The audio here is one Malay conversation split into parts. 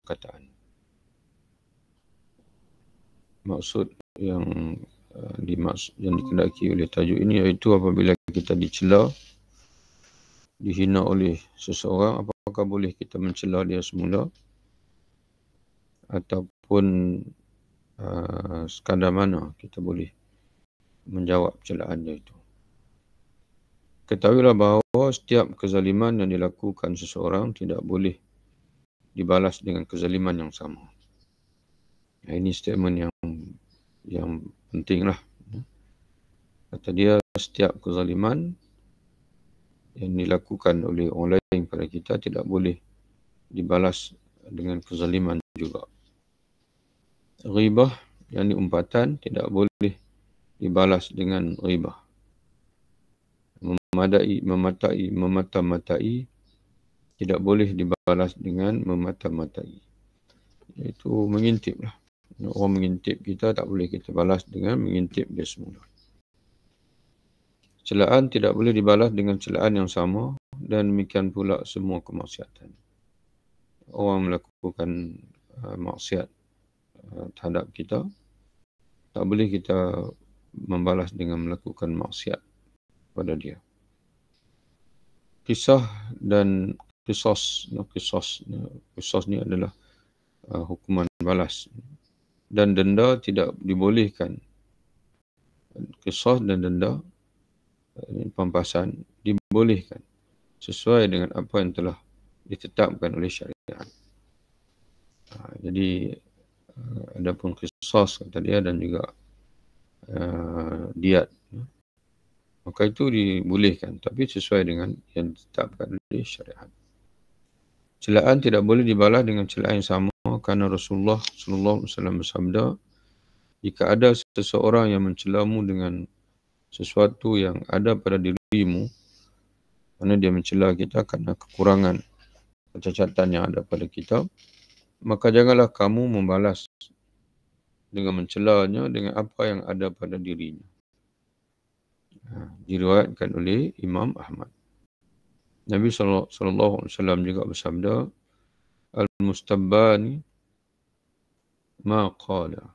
perkataan. Maksud yang dikehendaki oleh tajuk ini iaitu apabila kita dicela, dihina oleh seseorang, apakah boleh kita mencela dia semula ataupun sekadar mana kita boleh menjawab celaan dia itu. Ketahuilah bahawa setiap kezaliman yang dilakukan seseorang tidak boleh dibalas dengan kezaliman yang sama. Ini statement yang pentinglah. Kata dia, setiap kezaliman yang dilakukan oleh orang lain pada kita tidak boleh dibalas dengan kezaliman juga. Ghibah, yang umpatan, tidak boleh dibalas dengan ghibah. Memata-matai tidak boleh dibalas dengan memata-matai. Iaitu mengintip lah. Orang mengintip kita, tak boleh kita balas dengan mengintip dia semula. Celaan tidak boleh dibalas dengan celaan yang sama, dan demikian pula semua kemaksiatan. Orang melakukan maksiat terhadap kita, tak boleh kita membalas dengan melakukan maksiat pada dia. Kisah dan qisas ni adalah hukuman balas, dan denda tidak dibolehkan. Qisas dan denda, pampasan, dibolehkan sesuai dengan apa yang telah ditetapkan oleh syariat. Jadi adapun qisas kata dia dan juga diat, maka itu dibolehkan, tapi sesuai dengan yang ditetapkan oleh syariat. Celaan tidak boleh dibalas dengan celaan yang sama, kerana Rasulullah sallallahu alaihi wasallam bersabda, jika ada seseorang yang mencelamu dengan sesuatu yang ada pada dirimu, kerana dia mencela kita kerana kekurangan, kecacatan yang ada pada kita, maka janganlah kamu membalas dengan mencelanya dengan apa yang ada pada dirinya. Diriwayatkan oleh Imam Ahmad. Nabi sallallahu alaihi wasallam juga bersabda, al-mustabbani ma qala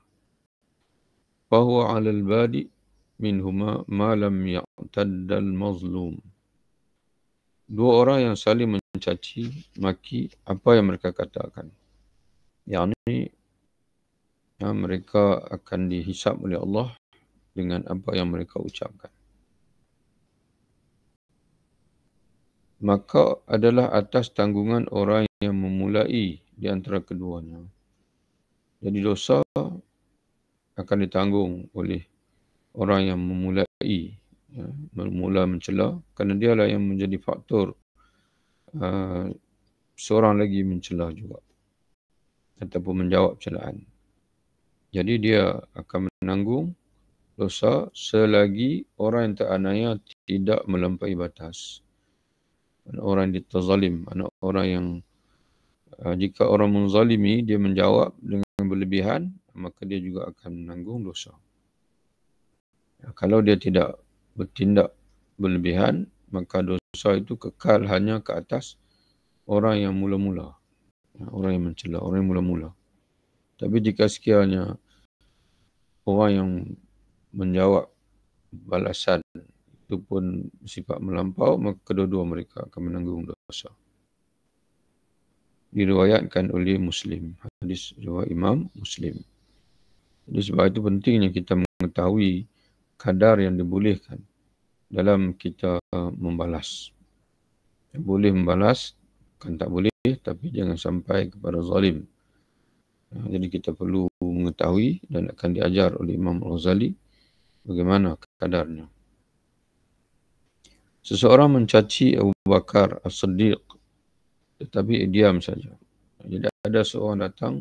fahuwa 'ala al-badi minhuma ma lam ya'tadda al-mazlum. Dua orang yang saling mencaci maki apa yang mereka katakan, yakni mereka akan dihisab oleh Allah dengan apa yang mereka ucapkan. Maka adalah atas tanggungan orang yang memulai di antara keduanya. Jadi dosa akan ditanggung oleh orang yang memulai, mula mencela, kerana dialah yang menjadi faktor seorang lagi mencela juga ataupun menjawab celaan. Jadi dia akan menanggung dosa selagi orang yang teranaya tidak melampaui batas. Orang yang ditazalim, orang yang jika orang menzalimi dia menjawab dengan berlebihan, maka dia juga akan menanggung dosa. Kalau dia tidak bertindak berlebihan, maka dosa itu kekal hanya ke atas orang yang mula-mula, orang yang mencela, orang yang mula-mula. Tapi jika sekiranya orang yang menjawab balasan itu pun sifat melampau, maka kedua-dua mereka akan menanggung dosa. Diriwayatkan oleh Muslim. Hadis riwayat Imam Muslim. Jadi sebab itu pentingnya kita mengetahui kadar yang dibolehkan dalam kita membalas. Boleh membalas, kan tak boleh, tapi jangan sampai kepada zalim. Jadi kita perlu mengetahui dan akan diajar oleh Imam Al-Ghazali bagaimana kadarnya. Seseorang mencaci Abu Bakar As-Siddiq, tetapi diam saja. Jadi ada seorang datang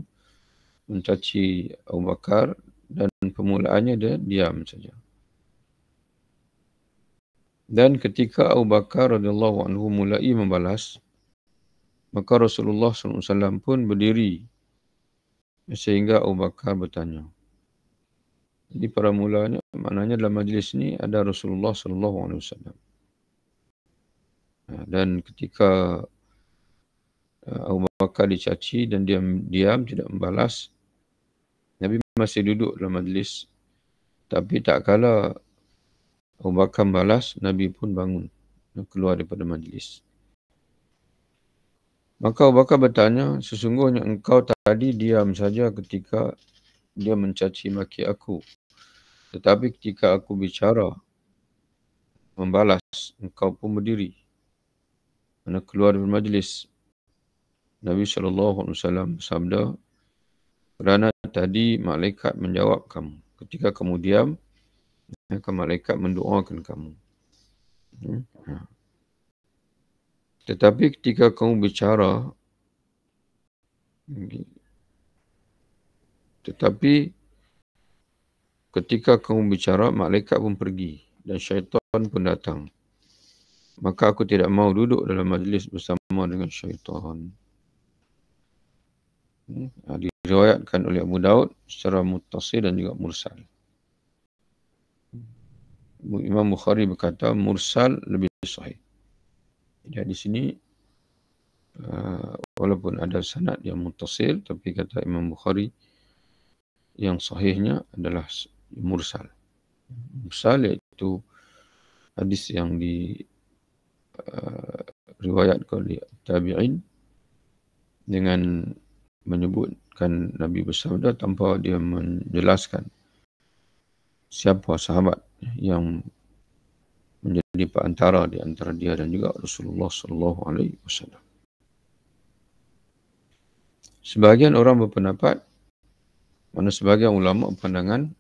mencaci Abu Bakar dan permulaannya dia diam saja. Dan ketika Abu Bakar radhiyallahu anhu mulai membalas, maka Rasulullah SAW pun berdiri sehingga Abu Bakar bertanya. Jadi pada mulanya, maknanya dalam majlis ni ada Rasulullah SAW. Dan ketika Abu Bakar dicaci dan diam tidak membalas. Nabi masih duduk dalam majlis. Tapi tak kala Abu Bakar balas, Nabi pun bangun dan keluar daripada majlis. Maka Abu Bakar bertanya, sesungguhnya engkau tadi diam saja ketika dia mencaci maki aku. Tetapi ketika aku bicara, membalas, engkau pun berdiri. Mana keluar dari majlis. Nabi SAW bersabda, kerana tadi malaikat menjawab kamu. Ketika kamu diam, maka malaikat mendoakan kamu. Tetapi ketika kamu bicara, malaikat pun pergi dan syaitan pun datang. Maka aku tidak mahu duduk dalam majlis bersama dengan syaitan. Diriwayatkan oleh Abu Daud secara muttasil dan juga mursal. Imam Bukhari berkata mursal lebih sahih. Jadi di sini walaupun ada sanad yang muttasil, tapi kata Imam Bukhari yang sahihnya adalah mursal. Mursal iaitu hadis yang diriwayatkan oleh tabi'in dengan menyebutkan Nabi bersabda tanpa dia menjelaskan siapa sahabat yang menjadi perantara di antara dia dan juga Rasulullah SAW. Sebahagian orang berpendapat, mana sebahagian ulama berpandangan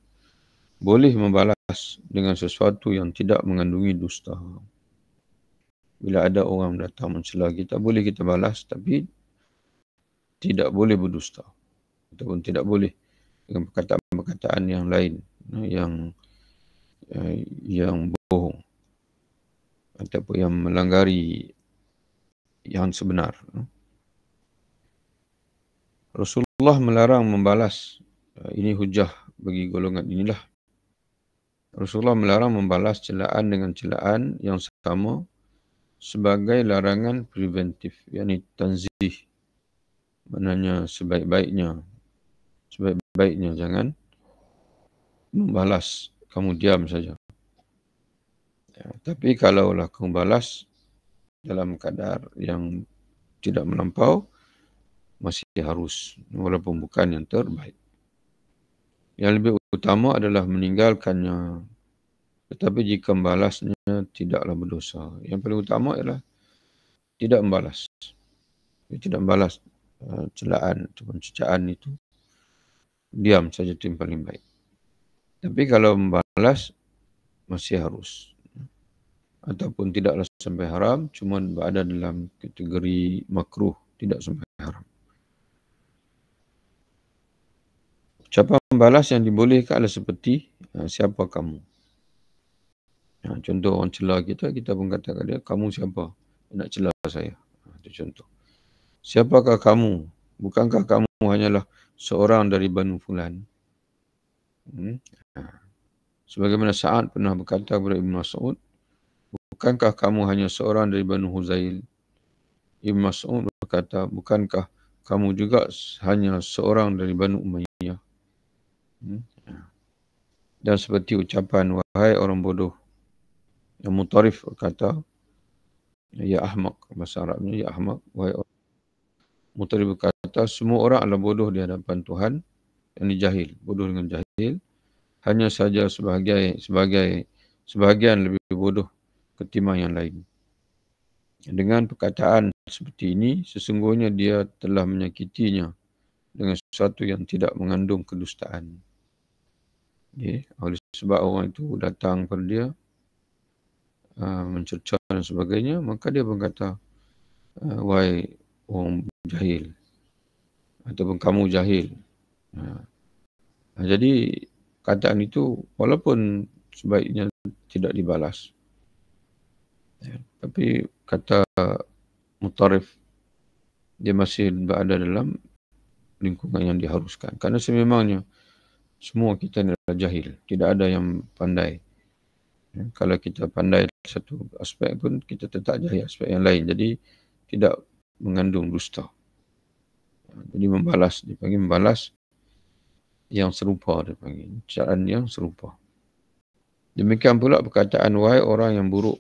boleh membalas dengan sesuatu yang tidak mengandungi dusta. Bila ada orang datang mencela kita, boleh kita balas, tapi tidak boleh berdusta. Ataupun tidak boleh dengan perkataan-perkataan yang lain, yang bohong. Ataupun yang melanggari yang sebenar. Rasulullah melarang membalas. Ini hujah bagi golongan inilah. Rasulullah melarang membalas celaan dengan celaan yang sama sebagai larangan preventif, yakni tanzih. Maknanya sebaik-baiknya jangan membalas, kamu diam saja. Tapi kalaulah kamu balas dalam kadar yang tidak melampau, masih harus, walaupun bukan yang terbaik. Yang lebih utama adalah meninggalkannya. Tetapi jika membalasnya tidaklah berdosa. Yang paling utama ialah tidak membalas. Tidak membalas celaan ataupun cecaan itu. Diam saja itu yang paling baik. Tapi kalau membalas, masih harus. Ataupun tidaklah sampai haram, cuma berada dalam kategori makruh, tidak sampai haram. Ucapan balas yang dibolehkan adalah seperti, siapa kamu? Contoh orang celah kita pun kata kat dia, kamu siapa? Nak celah saya. Itu contoh. Siapakah kamu? Bukankah kamu hanyalah seorang dari Banu Fulan? Sebagaimana Sa'ad pernah berkata kepada Ibn Mas'ud, bukankah kamu hanya seorang dari Banu Huzail? Ibn Mas'ud berkata, bukankah kamu juga hanya seorang dari Banu Umayyah? Dan seperti ucapan, wahai orang bodoh. Yang Mutarif berkata, ya ahmaq, bahasa Arabnya, ya ahmaq, wahai orang. Mutarif berkata, semua orang adalah bodoh di hadapan Tuhan, yang jahil, bodoh dengan jahil. Hanya saja sebahagian lebih bodoh ketimbang yang lain. Dengan perkataan seperti ini, sesungguhnya dia telah menyakitinya dengan sesuatu yang tidak mengandung kedustaan. Oleh sebab orang itu datang kepada dia, mencerca dan sebagainya, maka dia berkata, wahai orang jahil, ataupun kamu jahil. Jadi kataan itu walaupun sebaiknya tidak dibalas, tapi kata Mutarif, dia masih berada dalam lingkungan yang diharuskan. Kerana sememangnya semua kita adalah jahil, tidak ada yang pandai. Kalau kita pandai satu aspek pun, kita tetap jahil aspek yang lain. Jadi tidak mengandung dusta. Jadi membalas, dipanggil membalas yang serupa, dipanggil bacaan yang serupa. Demikian pula perkataan wahai orang yang buruk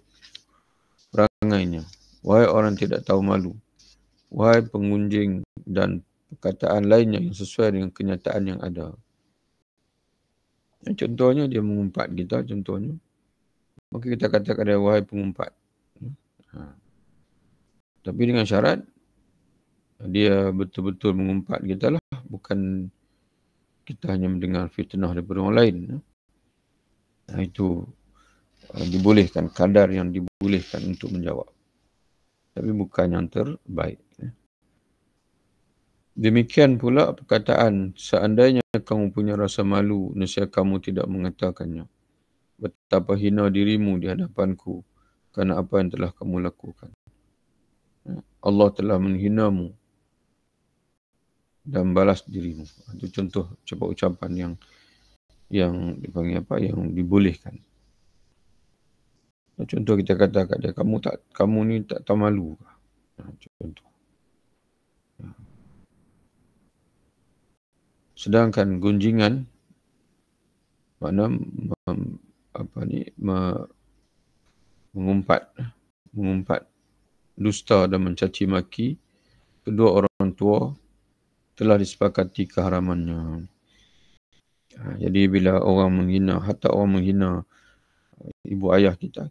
perangainya, wahai orang tidak tahu malu, wahai pengunjing, dan perkataan lainnya yang sesuai dengan kenyataan yang ada. Contohnya dia mengumpat kita, contohnya. Maka kita katakan dia wahai pengumpat. Tapi dengan syarat dia betul-betul mengumpat kita lah, bukan kita hanya mendengar fitnah daripada orang lain. Itu dibolehkan, kadar yang dibolehkan untuk menjawab. Tapi bukan yang terbaik. Demikian pula perkataan, seandainya kamu punya rasa malu, nescaya kamu tidak mengatakannya. Betapa hina dirimu di hadapanku kerana apa yang telah kamu lakukan. Allah telah menghinamu dan balas dirimu. Itu contoh cepat ucapan yang dipanggil apa, yang dibolehkan. Contoh kita kata kat dia, kamu ni tak tahu malu. Contoh. Sedangkan gunjingan makna mengumpat dusta dan mencaci maki kedua orang tua telah disepakati keharamannya. Jadi bila orang menghina, hatta orang menghina ibu ayah kita,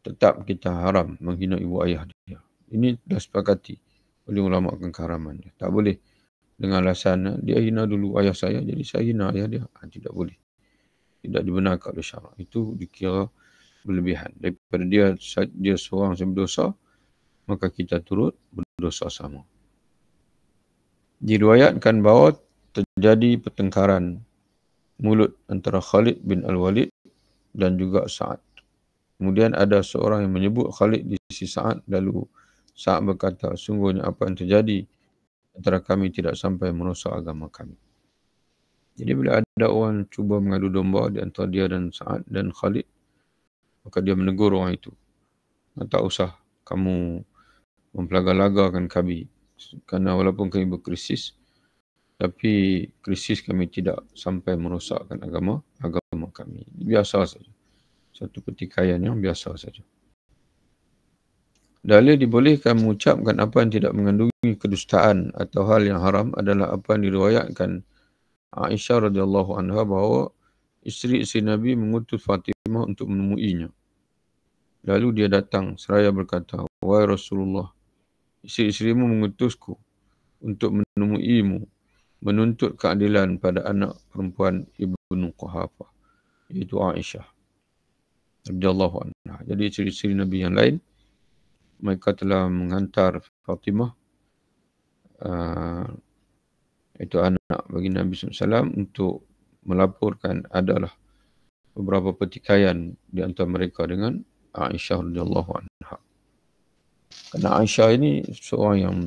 tetap kita haram menghina ibu ayah dia. Ini dah sepakati oleh ulama akan keharamannya. Tak boleh dengan alasan dia hina dulu ayah saya, jadi saya hina ayah dia. Tidak boleh. Tidak dibenarkan oleh syarak. Itu dikira berlebihan. Daripada dia seorang yang berdosa, maka kita turut berdosa sama. Diriwayatkan bahawa terjadi pertengkaran mulut antara Khalid bin Al-Walid dan juga Sa'ad. Kemudian ada seorang yang menyebut Khalid di sisi Sa'ad, lalu Sa'ad berkata, sungguhnya apa yang terjadi antara kami tidak sampai merosak agama kami. Jadi bila ada orang cuba mengadu domba di antara dia dan Sa'ad dan Khalid, maka dia menegur orang itu. Tak usah kamu mempelagar-lagarkan kami. Kerana walaupun kami berkrisis, tapi krisis kami tidak sampai merosakkan agama kami. Biasa saja. Satu pertikaian yang biasa saja. Dalil dibolehkan mengucapkan apa yang tidak mengandungi kedustaan atau hal yang haram adalah apa yang diriwayatkan Aisyah radhiyallahu anha bahawa isteri-isteri Nabi mengutus Fatimah untuk menemuinya. Lalu dia datang seraya berkata, wahai Rasulullah, isteri-isterimu mengutusku untuk menemuimu, menuntut keadilan pada anak perempuan Ibnu Quhafah, iaitu Aisyah radhiyallahu anha. Jadi isteri-isteri Nabi yang lain, mereka telah menghantar Fatimah, itu anak bagi Nabi SAW, untuk melaporkan adalah beberapa pertikaian di antara mereka dengan Aisyah radhiyallahu anha. Kerana Aisyah ini seorang yang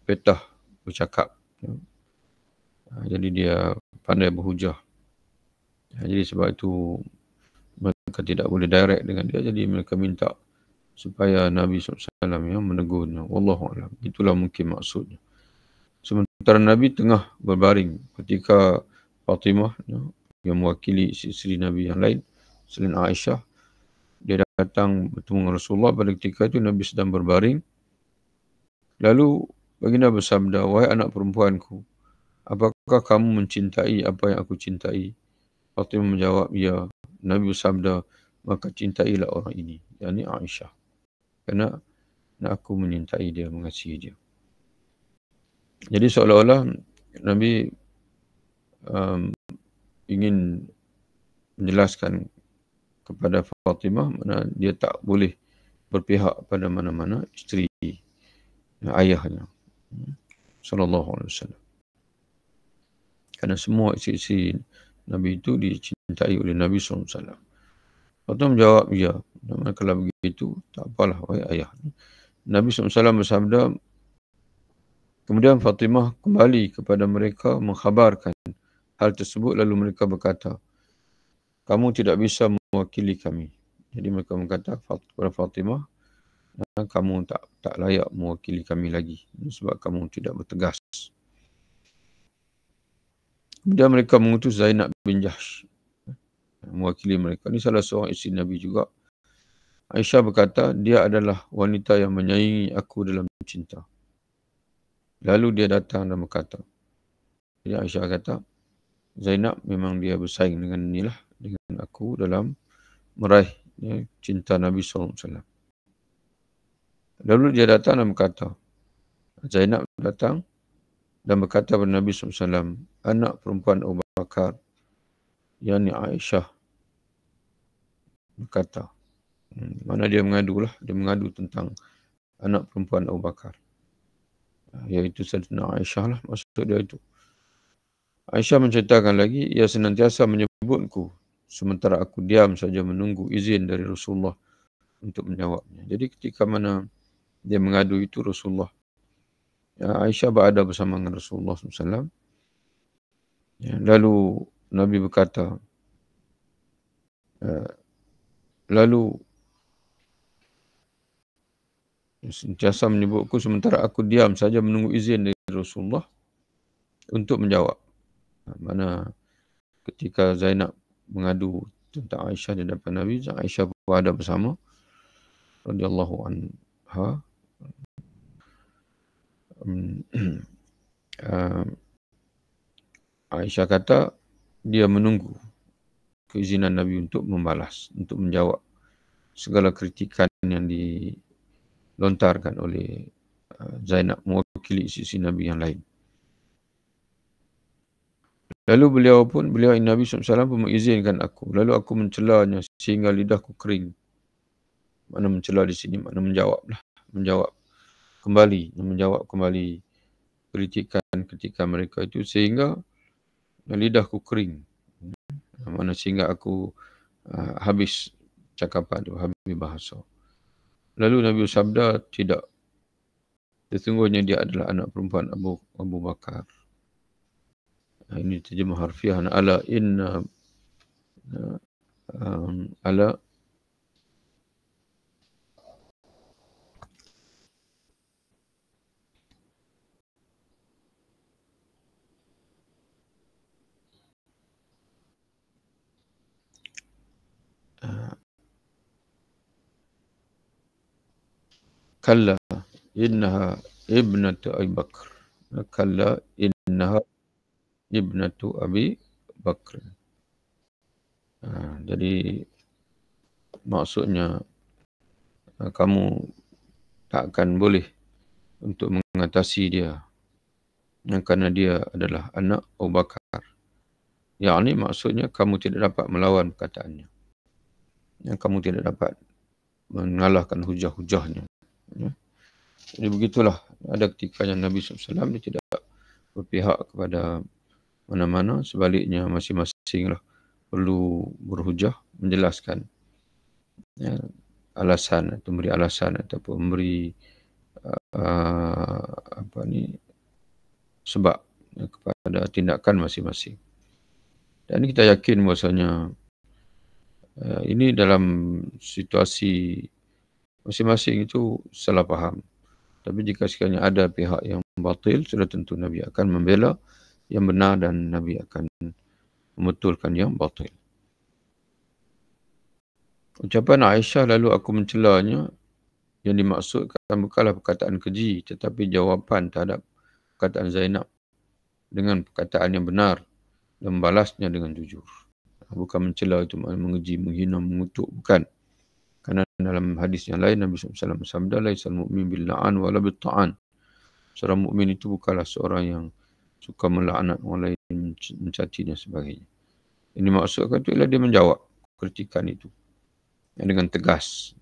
petah bercakap. Jadi dia pandai berhujah. Jadi sebab itu mereka tidak boleh direct dengan dia. Jadi mereka minta supaya Nabi SAW yang menegurnya. Wallahualam. Itulah mungkin maksudnya. Sementara Nabi tengah berbaring ketika Fatimah yang mewakili isteri Nabi yang lain selain Aisyah, dia datang bertemu dengan Rasulullah. Pada ketika itu Nabi sedang berbaring. Lalu baginda bersabda, wahai anak perempuanku, apakah kamu mencintai apa yang aku cintai? Fatimah menjawab, ya. Nabi bersabda, maka cintailah orang ini, yakni Aisyah. Kerana aku menyintai dia, mengasihi dia. Jadi seolah-olah Nabi ingin menjelaskan kepada Fatimah mana dia tak boleh berpihak pada mana-mana isteri ayahnya. Sallallahu alaihi wasallam. Kerana semua isteri Nabi itu dicintai oleh Nabi SAW. Fatimah menjawab, ya. Kalau begitu, tak apalah, wahai ayah. Nabi SAW bersabda, kemudian Fatimah kembali kepada mereka mengkhabarkan hal tersebut, lalu mereka berkata, kamu tidak bisa mewakili kami. Jadi mereka berkata kepada Fatimah, kamu tak layak mewakili kami lagi sebab kamu tidak bertegas. Kemudian mereka mengutus Zainab bin Jahsh mewakili mereka. Ini salah seorang isteri Nabi juga. Aisyah berkata, dia adalah wanita yang menyayangi aku dalam cinta. Lalu dia datang dan berkata, jadi Aisyah kata, Zainab memang dia bersaing dengan aku dalam meraih cinta Nabi SAW. Lalu dia datang dan berkata, Zainab datang dan berkata kepada Nabi SAW, anak perempuan Abu Bakar, yakni Aisyah, berkata, mana dia mengadu tentang anak perempuan Abu Bakar, iaitu Sayyidina Aisyah lah maksud dia itu. Aisyah menceritakan lagi, ia senantiasa menyebutku sementara aku diam saja menunggu izin dari Rasulullah untuk menjawabnya. Jadi ketika mana dia mengadu itu Rasulullah, Aisyah berada bersama dengan Rasulullah SAW. Lalu Nabi berkata, lalu sentiasa menyebutku sementara aku diam saja menunggu izin dari Rasulullah untuk menjawab. Mana ketika Zainab mengadu tentang Aisyah di depan Nabi, Aisyah berada bersama radhiyallahu anha. Aisyah kata dia menunggu keizinan Nabi untuk membalas, untuk menjawab segala kritikan yang dilontarkan oleh Zainab mewakili sisi Nabi yang lain. Lalu beliau Nabi SAW pun mengizinkan aku. Lalu aku mencelanya sehingga lidahku kering. Mana mencela di sini, mana menjawab kembali kritikan ketika mereka itu sehingga lidahku kering. Mana sehingga aku habis cakapan itu, habis bahasa. Lalu Nabi sabda, tidak. Sesungguhnya dia adalah anak perempuan Abu Bakar. Ini terjemah harfiah. Ala inna ala kalla innaha ibnatu Abi Bakr. Kalla innaha ibnatu Abi Bakr. Jadi maksudnya kamu tak akan boleh untuk mengatasi dia kerana dia adalah anak Abu Bakar. Yang ini maksudnya kamu tidak dapat melawan perkataannya. Kamu tidak dapat mengalahkan hujah-hujahnya. Jadi begitulah. Ada ketika yang Nabi SAW dia tidak berpihak kepada mana-mana. Sebaliknya masing-masing lah perlu berhujah, menjelaskan alasan atau memberi alasan ataupun memberi sebab kepada tindakan masing-masing. Dan kita yakin bahasanya ini dalam situasi masing-masing itu salah faham. Tapi jika sekiranya ada pihak yang batil, sudah tentu Nabi akan membela yang benar dan Nabi akan membetulkan yang batil. Ucapan Aisyah lalu aku mencelanya, yang dimaksudkan bukanlah perkataan keji, tetapi jawapan terhadap perkataan Zainab dengan perkataan yang benar dan membalasnya dengan jujur. Bukan mencela itu mengeji, menghina, mengutuk, bukan. Kerana dalam hadis yang lain Nabi SAW bersabda, laisal mu'min bil la'an wala bil ta'an. Seorang mukmin itu bukanlah seorang yang suka melaknat orang lain, mencaci dan sebagainya. Ini maksudkan itu ialah dia menjawab kritikan itu dengan tegas.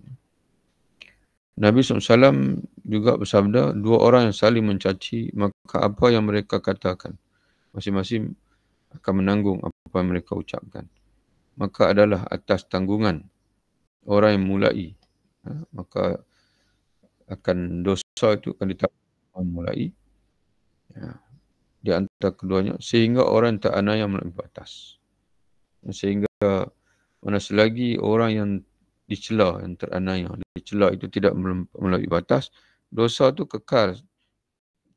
Nabi SAW juga bersabda, dua orang yang saling mencaci, maka apa yang mereka katakan, masing-masing akan menanggung apa yang mereka ucapkan. Maka adalah atas tanggungan orang yang mulai, maka akan dosa itu akan ditanggung mulai di antara keduanya sehingga orang tak ada yang melampaui batas. Sehingga mana selagi orang yang dicela, yang teraniaya, dicela itu tidak melampaui batas, dosa itu kekal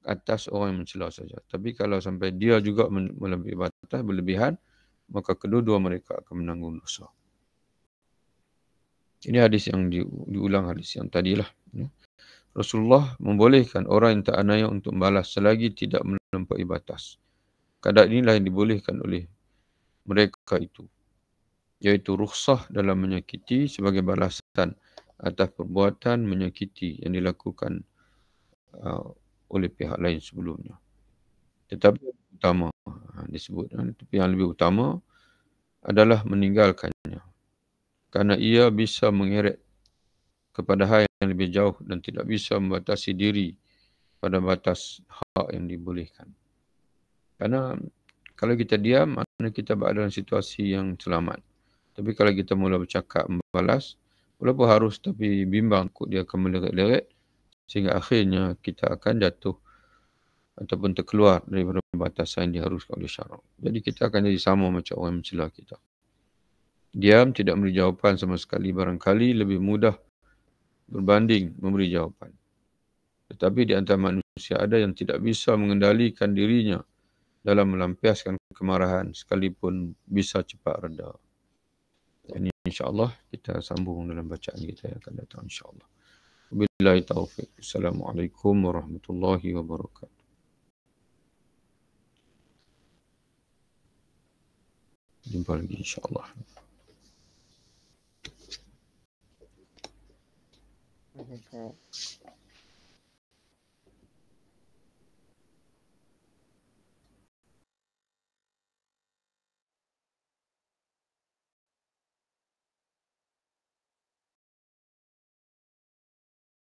atas orang yang mencela saja. Tapi kalau sampai dia juga melampaui batas, berlebihan, maka kedua-dua mereka akan menanggung dosa. Ini hadis yang diulang hadis yang tadilah. Rasulullah membolehkan orang yang tak anaya untuk membalas selagi tidak melampaui batas. Kadar inilah yang dibolehkan oleh mereka itu, iaitu rukhsah dalam menyakiti sebagai balasan atas perbuatan menyakiti yang dilakukan oleh pihak lain sebelumnya. Tetapi yang utama disebut, tapi yang lebih utama adalah meninggalkannya, kerana ia bisa mengeret kepada hal yang lebih jauh dan tidak bisa membatasi diri pada batas hak yang dibolehkan. Kerana kalau kita diam, maknanya kita berada dalam situasi yang selamat. Tapi kalau kita mula bercakap, membalas, walaupun harus tapi bimbang dia akan meleret-leret, sehingga akhirnya kita akan jatuh ataupun terkeluar daripada batasan yang diharuskan oleh syarak. Jadi kita akan jadi sama macam orang yang mencela kita. Diam, tidak memberi jawapan sama sekali, barangkali lebih mudah berbanding memberi jawapan. Tetapi di antara manusia ada yang tidak bisa mengendalikan dirinya dalam melampiaskan kemarahan sekalipun bisa cepat reda. Ini insya-Allah kita sambung dalam bacaan kita yang akan datang insya-Allah. Wabillahi taufik. Assalamualaikum warahmatullahi wabarakatuh. Jumpa lagi insya-Allah. Okay.